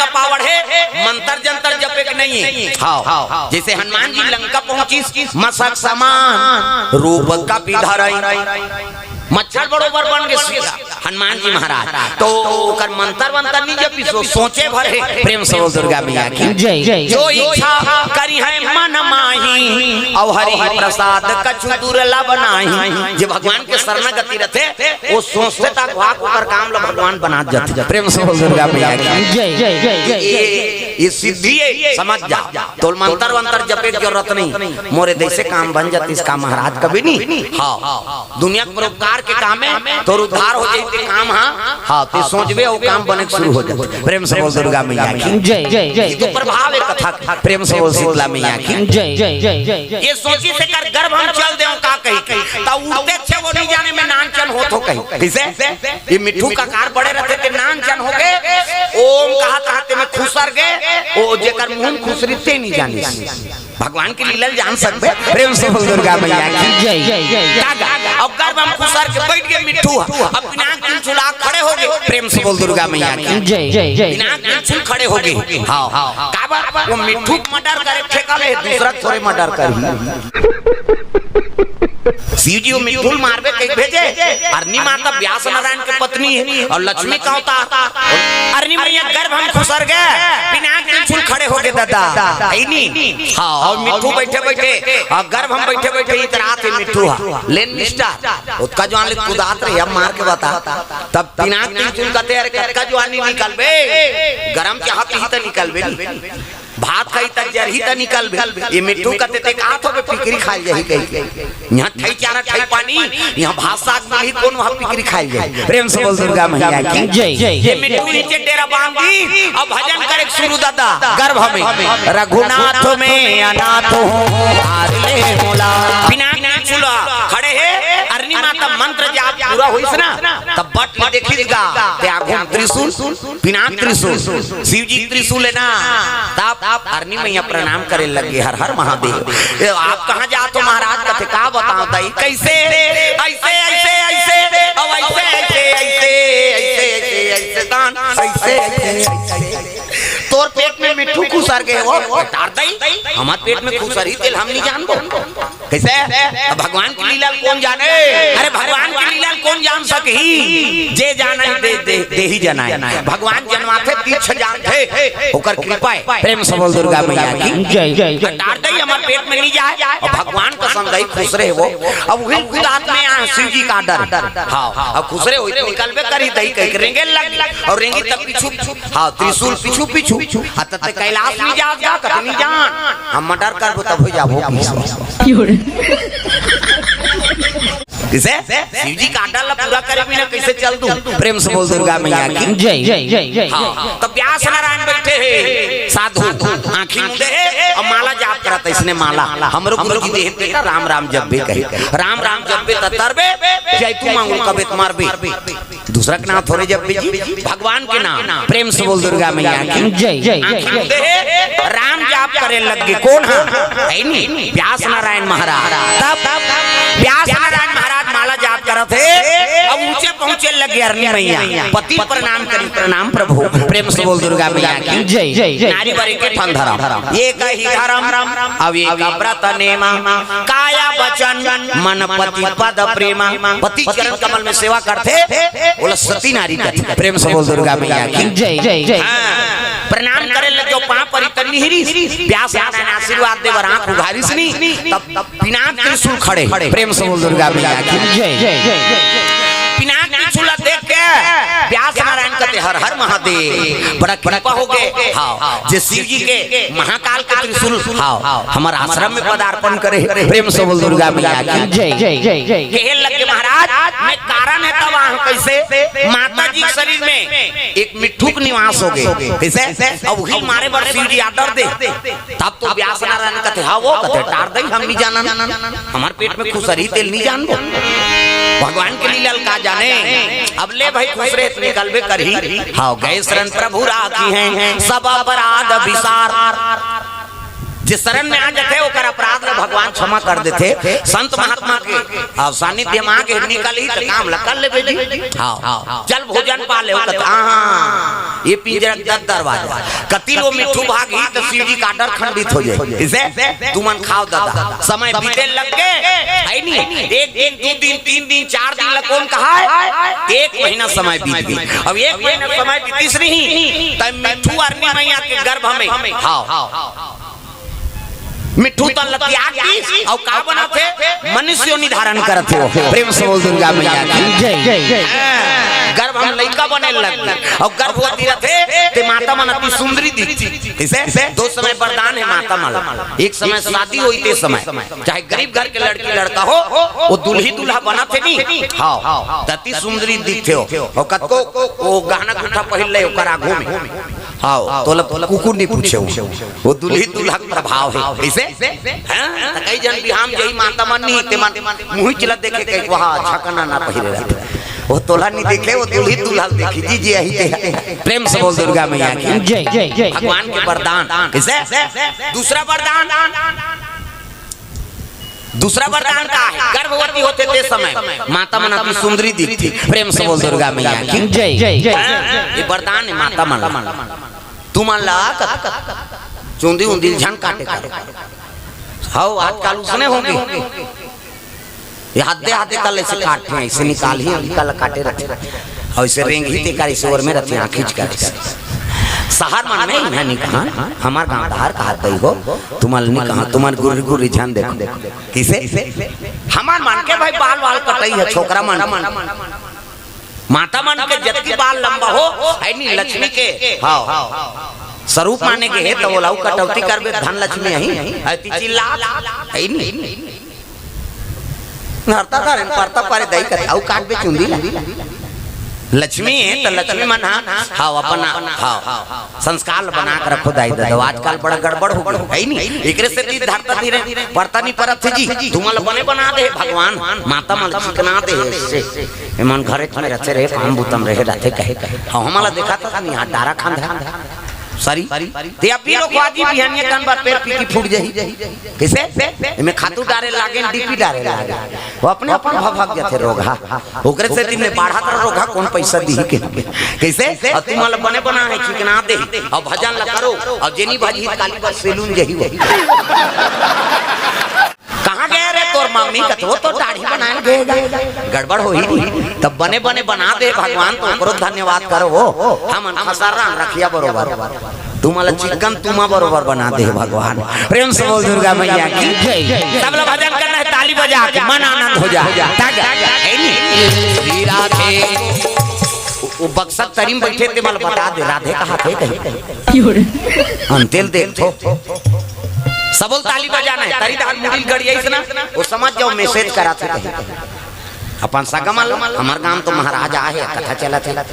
का पावर है, मंत्र जंतर जपे के नहीं है। हाँ जैसे हनुमान जी लंका पहुंची मसक समान रूप का पिधर मच्छर बरोबर बन के सीधा हनुमान जी महाराज तो कर मंत्र वंतर नहीं जपी सोचे भरे। प्रेम से बोल दुर्गा मैया की जय। जो इच्छा करी है मन माही और हरि प्रसाद कछु दुर्लभ नाही। जो भगवान के शरणागति रहते वो सोचते तक वाक कर काम लो भगवान बना जाते। प्रेम से बोल दुर्गा मैया की जय। ये सिद्धि है समझ जा तो मंत्र वंतर जपे की जरूरत नहीं, मोरे देश से काम बन जाती इसका महाराज कभी नहीं। हाँ दुनिया के परोपकार के काम है तो उद्धार हो जाते काम। हाँ तो सोचबे वो काम बने शुरू हो जाते। प्रेम से बोल दुर्गा मैया की जय। तो प्रभाव है कथा। प्रेम से बोल शीतला मैया की जय। ये सोची से कर गर्भ हम चल दे का कही तो उठते छे वो नहीं जाने में नानचन हो तो कही कैसे ये मिठू का कार बड़े रहते थे नानचन हो गए ओम कहा कहते में खुसर गए ओ जेकर मुंह खुसरीते नहीं जाने भगवान की लीला जान सकते। प्रेम से बोल दुर्गा मैया की जय। अब गर्भ हम खुसर के बैठ गए मिठू अब बिना चुला खड़े हो गए। प्रेम से बोल दुर्गा मैया की जय। बिना चुल खड़े हो गए। हाँ का वो मिठू मर्डर करे ठेका ले दूसरा थोड़े मर्डर कर शिव जी मिठू मारबे कहीं भेजे। अरनी माता व्यास नारायण की पत्नी है और लक्ष्मी का होता अरनी मैया गर्भ हम खुसर गए बिना चुल खड़े हो गए दादा नहीं। हाँ और मिठू बैठे बैठे और गर्भ हम बैठे बैठे इतना थे मिठू लेन निष्ठा उसका जो आने कुदात रहे हम मार के बता तब पिनाक चुल कहते अरे कटका जो आनी निकल बे गरम चाहत ही तो निकल बे भात खाई तक जर ही तो निकल बे। ये मिठू कहते थे कहा तो बे पिकरी खाई जाही कहीं यहाँ ठई चारा ठई पानी यहाँ भात साग नहीं कौन वहाँ पिकरी खाई जाही। प्रेम से बोल दुर्गा मैया की जय। ये मिठू नीचे डेरा बांधी अब भजन करे शुरू दादा गर्भ में रघुनाथ में अनाथ हूँ बिना चूल्हा खड़े है अरनी माता मंत्र जाप पूरा हुई ना तब बट में देखिएगा त्यागों त्रिशूल पिनाक त्रिशूल शिव जी त्रिशूल है ना तब अरनी मैया प्रणाम करे लगे हर हर महादेव। आप कहाँ जाते महाराज कथे का बताओ ताई कैसे ऐसे ऐसे ऐसे अब ऐसे ऐसे ऐसे ऐसे ऐसे दान ऐसे तोर पेट में मिठू खुसर गए वो तार दई हमारे पेट में खुसर ही तेल हम नहीं जानबो कैसे भगवान की लीला कौन जाने। अरे भगवान की लीला कौन जान सके जे जाना है दे ही जाना है। भगवान जन्माथे तीर्थ जानते होकर कृपा है। प्रेम से बोल दुर्गा मैया की जय। तार दई हमारे पेट में नहीं जाए और भगवान कसम दई खुश रहे वो अब वही खुद आत्मा में शिव जी का डर। हाँ अब खुश रहे हो तो निकलबे करी दई कह रेंगे लग और रेंगी तब पीछू हाँ त्रिशूल पीछू पीछू कैलाश नहीं जा कतनी जान हम मर्डर कर तब हो जाबो किसे शिव जी का डाला पूरा करे बिना कैसे चल दूं। प्रेम से बोल दुर्गा मैया की जय। हाँ तो व्यास नारायण बैठे हैं साधु आँखी मुदे है और माला जाप करता इसने माला हमरो गुरु जी देह बेटा राम राम जब भी कहे राम राम जब भी तरबे जय तू मांगू कबे तुम्हार भी दूसरा के नाम थोड़े जब भी भगवान के नाम। प्रेम से बोल दुर्गा मैया की जय। आँखी मुदे है राम जाप करे लगे कौन है नहीं व्यास नारायण महाराज। तब व्यास नारायण महाराज माला जाप करत है अब ऊंचे पहुंचे लगे अरनी मैया पति प्रणाम करी प्रणाम प्रभु। प्रेम से बोल दुर्गा मैया की जय। नारी बरे के ठन धरम ये कही धरम अब ये का व्रत नेमा काया वचन मन पति पद प्रेमा पति चरण कमल में सेवा करते बोला सती नारी करती। प्रेम से बोल दुर्गा मैया की जय। प्रणाम करे लगे पांव पर इतनी हिरी प्यास आशीर्वाद दे आंख उघारी सनी तब पिनाक त्रिशूल खड़े। प्रेम से बोल दुर्गा मैया की जय। पिनाक त्रिशूल देख के व्यास नारायण कहते हर हर महादेव बड़ा कृपा हो गए। हाँ जे शिव जी के महाकाल के त्रिशूल हाँ हमारे आश्रम में पदार्पण करे। प्रेम से बोल दुर्गा मैया की जय। कहे लगे महाराज में कारण है तब वहाँ कैसे माता जी के शरीर में एक मिठू का निवास हो गए कैसे अब वही मारे बार शिव जी आदर दे तब तो व्यास नारायण कहते हाँ वो कहते टार दई हम नहीं जाना हमारे पेट में खुसरी तेल नहीं जानबो भगवान के लीला का जाने। अब ले भाई खुश रहे निकलबे करही हाँ गए शरण प्रभु राखी हैं सब अपराध विसार जिस शरण में आ जाते ओकर अपराध ले भगवान क्षमा कर देते। संत महात्मा के अब सानिध्य में आके निकली त काम ला कर ले बेटी। हां चल भोजन पा ले। हां ये पिंजरा दर दरवाजा कति लो मिठू भागी तो शिव जी का डर खंडित हो जाए। इसे तुमन खाओ दादा। समय बीते लग गए है नहीं, एक दिन दो दिन तीन दिन चार दिन लग कौन कहा है, एक महीना समय बीत गई। अब एक महीना समय बीतीस नहीं तब मिठू अरनी मैया के गर्भ में हां मिठू तो लतिया की और का बना थे मनुष्य निर्धारण करते हो। प्रेम से बोल दुर्गा मैया की जय। गर्भ हम लड़का बने लग और गर्भवती रहते ते माता मन अति सुंदरी दिखती। इसे दो समय वरदान है माता मन। एक समय शादी हुई ते समय चाहे गरीब घर के लड़की लड़का हो वो दुल्ही दुल्हा बना थे नहीं। हां अति सुंदरी दिखते हो और कतको वो गहना गुठा पहन ले ओकर आगू में। हां तोला कुकुर नहीं पूछे वो दुल्ही दुल्हा का प्रभाव है। इसे हां कई जन बिहाम जही माता मन नहीं ते मन मुंह चला देखे कहीं वहां झकना ना पहिरे रहते वो तोला नहीं देखे वो दुल्ही दुल्हा देखी जी जी यही। प्रेम से बोल दुर्गा मैया की जय जय। भगवान के वरदान किसे दूसरा वरदान का है गर्भवती होते थे समय माता मन अति सुंदरी दिखती। प्रेम से बोल दुर्गा मैया की जय जय। ये वरदान है माता मन। तुम ला चूंदी उंदी झन काटे हाउ आजकल उसने होंगे ये हाथे हाथे कल से काटते हैं ऐसे निकाल ही निकाल काटे रखे और इसे रेंग ही ते कर शोर में रखते हैं खींच कर। शहर मन में नहीं कहा हमार गांव धार कहा गई हो तुम्हारे नहीं कहा तुम्हारे गुरु गुरु ध्यान देखो किसे हमार मन के भाई बाल बाल कटई है छोकरा मन माता मन के जबकि बाल लंबा हो ऐनी लक्ष्मी के हां स्वरूप माने के है तो वो लाऊ कटौती करबे धन लक्ष्मी यही अति चिल्ला है नहीं नरता करे परता पारे दई कर आउ काट बे चुंदी लक्ष्मी है तो लक्ष्मी मन हां अपना हां संस्कार बना कर रखो दाई दो। आजकल बड़ा गड़बड़ हो गई है नहीं एकरे से ती धरता धीरे परता नहीं परत जी तुमल बने बना दे भगवान माता मल चिकना दे से मन घरे में रहते रहे काम बुतम रहे रहते कहे हमला देखा था नहीं हां डारा खांधा सरी ते अभी लोग वाजी बिहानिया कान बार पैर पीकी फूट जाई किसे में खातू डारे लागे डीपी डारे लागे वो अपने अपन भाग जाते रोगा ओकरे से दिन में बाढ़ा कर रोगा कौन पैसा दी के कैसे और तुम वाला बने बना है चिकना दे और भजन ला करो और जेनी भाजी काली बार सैलून जही वो कहां गए रे तोर मम्मी का तो दाढ़ी बनाए देगा गड़बड़ हो ही नहीं तब बने बने बना दे भगवान तो करो धन्यवाद करो हम खसारा रखिया बरोबर तुम्हारा चिकन तुमा बरोबर बना दे भगवान। प्रेम से बोल दुर्गा मैया की जय। सब लोग भजन करना है ताली बजा के मन आनंद हो जाए। श्री राधे वो बक्सर तरीम बैठे थे मल बता दे राधे कहाँ थे कहीं अंतेल देखो सबल ताली बजाना है तरी दान मुड़ी गड़िया इसना वो समझ जाओ मैसेज करा थे अपन सगमल हमार गांव तो महाराजा है कथा चला था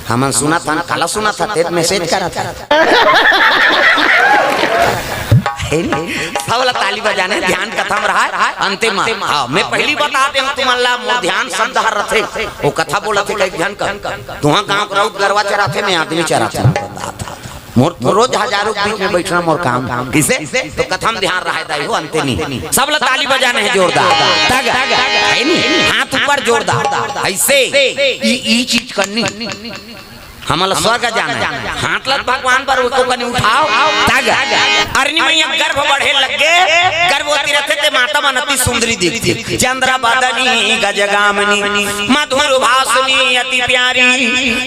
हमन सुना था काला सुना था ते मैसेज करा था सबला ताली बजाने ध्यान कथा में रहा अंतिम हां मैं पहली बताते हूं तुम्हारा मोर ध्यान शब्द हर रथे वो कथा बोला थे कई ध्यान कर तुहा गांव राउत गरवा चराथे मैं आदमी चराथे मोर रोज हजारों के बीच में बैठना मोर काम किसे तो कथम ध्यान रहा दाई हो अंते नहीं सब लोग ताली बजाने हैं जोरदार तग है नहीं हाथ ऊपर जोरदार ऐसे ई चीज करनी हमला स्वर्ग जाना हाथ लग भगवान पर उसको कनी उठाओ तग अरनी मैया गर्भ बढ़े लगे गर्भवती रहते थे माता मन अति सुंदरी दिखती चंद्रा बदनी गजगामिनी मधुर भाषिनी अति प्यारी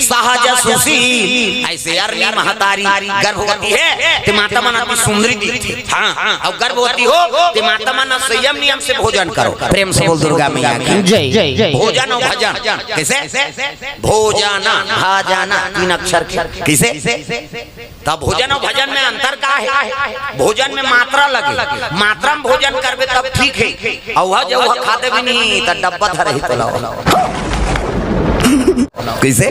सहज सुशील ऐसे अरनी महतारी गर्भवती है ते माता मन अति सुंदरी दिखती। हां और गर्भवती हो ते माता मन संयम नियम से भोजन करो। प्रेम से बोल दुर्गा मैया की जय। भोजन और भजन कैसे भोजन भाजना तीन अक्षर किसे तब भोजन और भजन में अंतर का है भोजन में मात्रा लगे मात्रा में भोजन करबे तब ठीक है और वह जो खाते भी नहीं तो डब्बा धरे ही तो कैसे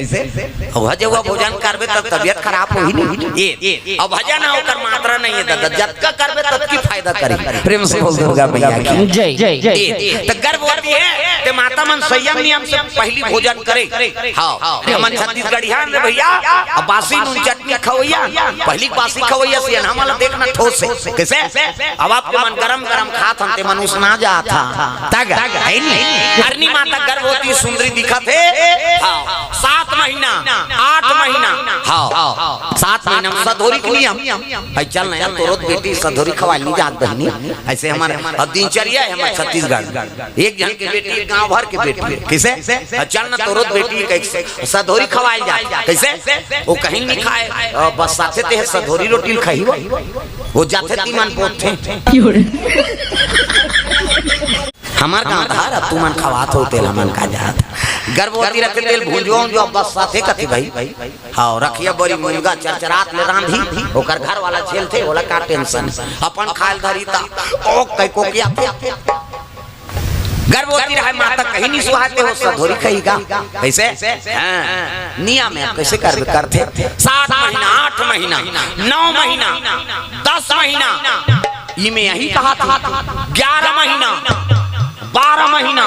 अब जब भोजन करबे तब तबियत खराब होई नहीं ये अब भजन ओकर मात्रा नहीं है दादा जतका करबे तब की फायदा करी प्रेम से बोल दुर्गा मैया की जय जय जय। तो गर्भवती है ते माता मन संयम नियम से पहली भोजन करे। हां हमन छत्तीसगढ़िया रे भैया अब बासी नून चटनी खवैया पहली बासी खवैया से हमला देखना ठोस से कैसे अब आपके मन गरम गरम खात हम ते मन उसना जा था तग है नहीं हरनी माता गर्भवती सुंदरी दिखत है। हां 7 महीना 8 महीना हां 7 महीना में सधोरी के नियम भाई चल ना तोरत बेटी सधोरी खवाली जात बहनी ऐसे हमारे दिनचर्या है हमारे छत्तीसगढ़ एक जन के बेटी गांव भर के बेटी कैसे चल ना तोरत बेटी कैसे सधोरी खवाई जात कैसे वो कहीं नहीं खाए बस साथे ते सधोरी रोटी खाई वो जाते ती मन पोथे हमार गांव धार तू मन खवात हो तेल मन का जात गर्भवती रखे तेल भूंजो जो बस साथे कथी भाई हां रखिया बड़ी मुर्गा चरचरात ले रांधी ओकर घर वाला झेल थे बोला का टेंशन अपन खाल धरी ता ओ कई को किया गर्भवती रहे माता कहीं नहीं सुहाते हो सधोरी कहीगा कैसे हां नियम में कैसे करते 7 महीना 8 महीना 9 महीना 10 महीना ये में यही कहा था 11 महीना 12 महीना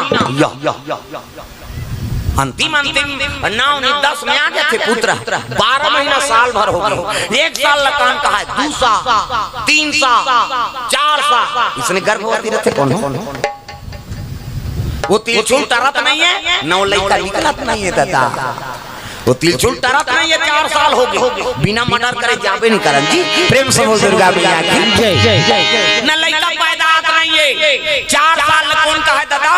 अंतिम 9 नहीं 10 में आ गए थे पुत्र 12 महीना साल भर हो गए 1 साल लकान कहा है 2 साल 3 साल 4 साल इसने गर्भवती रहते कौन वो तिलचुल तरत नहीं है 9 लड़का निकलत नहीं है दादा वो तिलचुल तरत नहीं है 4 साल हो गए बिना मर्डर करे जाबे नहीं करन जी प्रेम से बोल दुर्गा मैया की जय जय जय। न लड़का पैदात नहीं है 4 साल कौन का है दादा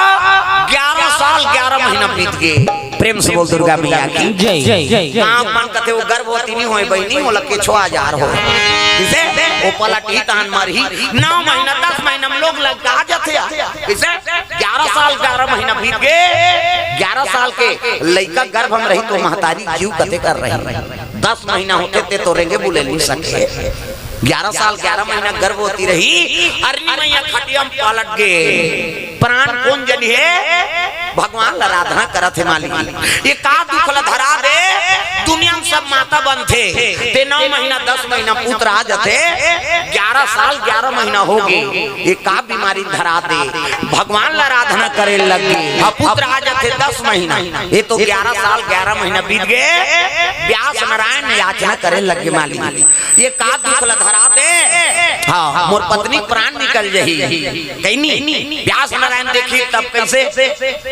11 साल 11 महीना बीत गए प्रेम से बोल दुर्गा मैया की जय जय जय। काम मन कथे वो गर्भवती नहीं होए बहनी वो लके 6000 हो किसे वो पलटी तहन मरही 9 महीना 10 महीना में लोग लग आ जाते किसे 11 साल 11 महीना बीत गए 11 साल के लड़का गर्भ में रही तो महतारी जीव कते कर रही 10 महीना होते ते तो रेंगे बुले नहीं सके 11 साल 11 महीना गर्भवती रही अरनी मैया खटिया में पलट गए प्राण कौन जनी है भगवान आराधना करत है मालिक ये का दुखला धरा दे दुनिया में सब माता बनथे ते 9 महीना 10 महीना पुत्र आ जाते 11 साल 11 महीना हो गए ये का बीमारी धरा दे भगवान आराधना करे लगे अब पुत्र आ जाते 10 महीना ये तो 11 साल 11 महीना बीत गए व्यास नारायण याचना करे लगे मालिक ये का दुखला धरा दे हां मोर पत्नी प्राण निकल जही कहीं नहीं व्यास नारायण देखी तब कैसे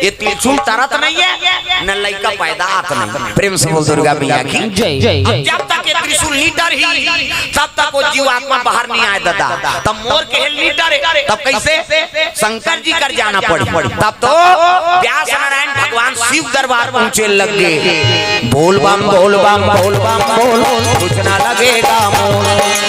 ये तिलचुल तरत नहीं है न लड़का पैदा आत नहीं प्रेम से बोल दुर्गा मैया की जय जय। जब तक ये त्रिशूल लीटर ही तब तक वो जीवात्मा बाहर नहीं आए दादा तब मोर के लीटर तब कैसे शंकर जी कर जाना पड़ी तब तो व्यास नारायण भगवान शिव दरबार पहुंचे लगे बोल बम बोल बम बोल बम बोल कुछ ना लगेगा मोल